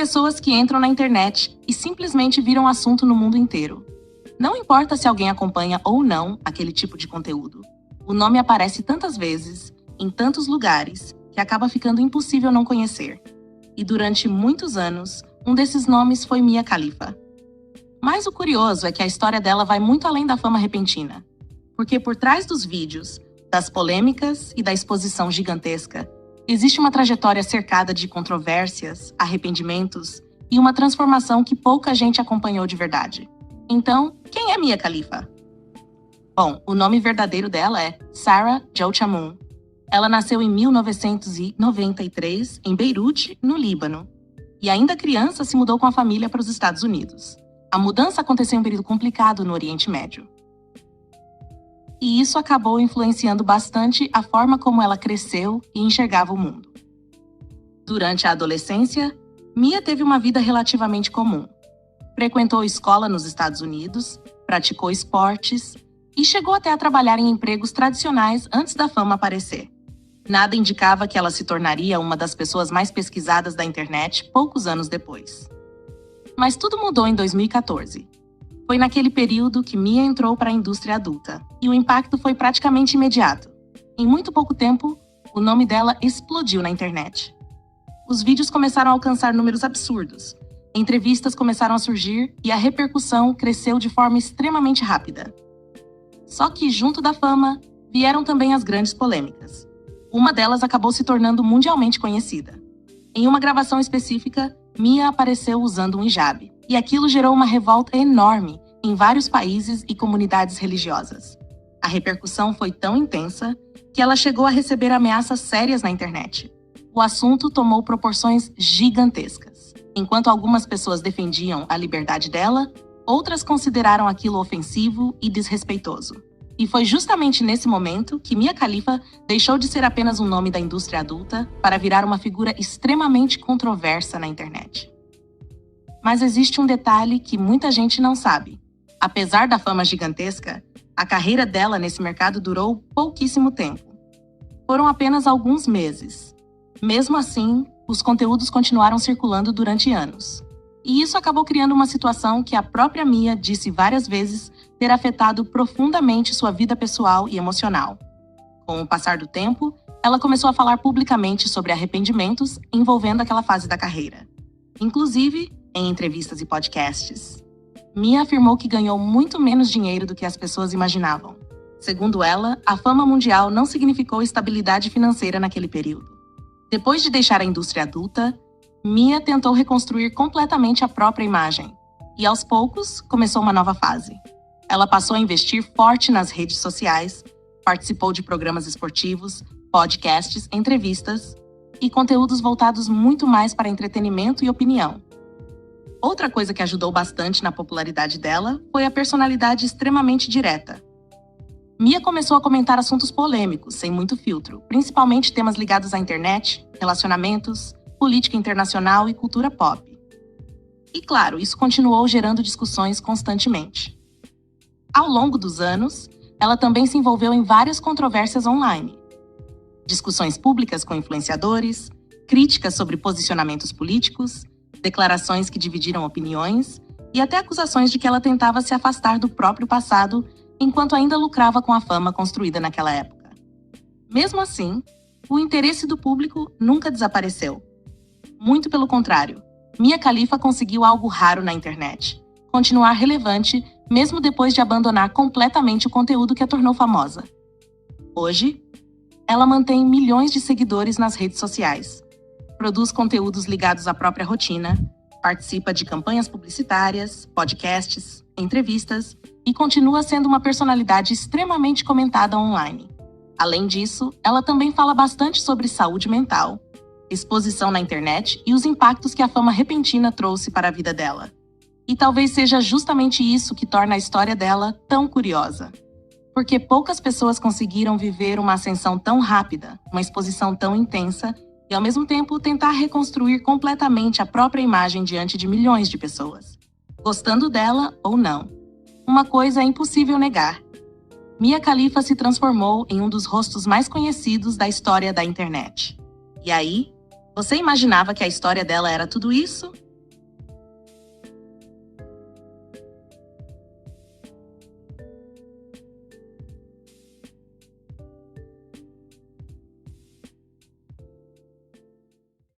pessoas que entram na internet e simplesmente viram assunto no mundo inteiro. Não importa se alguém acompanha ou não aquele tipo de conteúdo. O nome aparece tantas vezes, em tantos lugares, que acaba ficando impossível não conhecer. E durante muitos anos, um desses nomes foi Mia Khalifa. Mas o curioso é que a história dela vai muito além da fama repentina. Porque por trás dos vídeos, das polêmicas e da exposição gigantesca, existe uma trajetória cercada de controvérsias, arrependimentos e uma transformação que pouca gente acompanhou de verdade. Então, quem é Mia Khalifa? Bom, o nome verdadeiro dela é Sarah Jauchamoun. Ela nasceu em 1993 em Beirute, no Líbano. E ainda criança se mudou com a família para os Estados Unidos. A mudança aconteceu em um período complicado no Oriente Médio. E isso acabou influenciando bastante a forma como ela cresceu e enxergava o mundo. Durante a adolescência, Mia teve uma vida relativamente comum. Frequentou escola nos Estados Unidos, praticou esportes e chegou até a trabalhar em empregos tradicionais antes da fama aparecer. Nada indicava que ela se tornaria uma das pessoas mais pesquisadas da internet poucos anos depois. Mas tudo mudou em 2014. Foi naquele período que Mia entrou para a indústria adulta, e o impacto foi praticamente imediato. Em muito pouco tempo, o nome dela explodiu na internet. Os vídeos começaram a alcançar números absurdos, entrevistas começaram a surgir e a repercussão cresceu de forma extremamente rápida. Só que, junto da fama, vieram também as grandes polêmicas. Uma delas acabou se tornando mundialmente conhecida. Em uma gravação específica, Mia apareceu usando um hijab, e aquilo gerou uma revolta enorme em vários países e comunidades religiosas. A repercussão foi tão intensa que ela chegou a receber ameaças sérias na internet. O assunto tomou proporções gigantescas. Enquanto algumas pessoas defendiam a liberdade dela, outras consideraram aquilo ofensivo e desrespeitoso. E foi justamente nesse momento que Mia Khalifa deixou de ser apenas um nome da indústria adulta para virar uma figura extremamente controversa na internet. Mas existe um detalhe que muita gente não sabe. Apesar da fama gigantesca, a carreira dela nesse mercado durou pouquíssimo tempo. Foram apenas alguns meses. Mesmo assim, os conteúdos continuaram circulando durante anos. E isso acabou criando uma situação que a própria Mia disse várias vezes ter afetado profundamente sua vida pessoal e emocional. Com o passar do tempo, ela começou a falar publicamente sobre arrependimentos envolvendo aquela fase da carreira. Inclusive, em entrevistas e podcasts. Mia afirmou que ganhou muito menos dinheiro do que as pessoas imaginavam. Segundo ela, a fama mundial não significou estabilidade financeira naquele período. Depois de deixar a indústria adulta, Mia tentou reconstruir completamente a própria imagem. E aos poucos, começou uma nova fase. Ela passou a investir forte nas redes sociais, participou de programas esportivos, podcasts, entrevistas e conteúdos voltados muito mais para entretenimento e opinião. Outra coisa que ajudou bastante na popularidade dela foi a personalidade extremamente direta. Mia começou a comentar assuntos polêmicos, sem muito filtro, principalmente temas ligados à internet, relacionamentos, política internacional e cultura pop. E claro, isso continuou gerando discussões constantemente. Ao longo dos anos, ela também se envolveu em várias controvérsias online. Discussões públicas com influenciadores, críticas sobre posicionamentos políticos, declarações que dividiram opiniões e até acusações de que ela tentava se afastar do próprio passado enquanto ainda lucrava com a fama construída naquela época. Mesmo assim, o interesse do público nunca desapareceu. Muito pelo contrário, Mia Khalifa conseguiu algo raro na internet: continuar relevante mesmo depois de abandonar completamente o conteúdo que a tornou famosa. Hoje, ela mantém milhões de seguidores nas redes sociais, produz conteúdos ligados à própria rotina, participa de campanhas publicitárias, podcasts, entrevistas e continua sendo uma personalidade extremamente comentada online. Além disso, ela também fala bastante sobre saúde mental, exposição na internet e os impactos que a fama repentina trouxe para a vida dela. E talvez seja justamente isso que torna a história dela tão curiosa. Porque poucas pessoas conseguiram viver uma ascensão tão rápida, uma exposição tão intensa e, ao mesmo tempo, tentar reconstruir completamente a própria imagem diante de milhões de pessoas. Gostando dela ou não. Uma coisa é impossível negar. Mia Khalifa se transformou em um dos rostos mais conhecidos da história da internet. E aí, você imaginava que a história dela era tudo isso?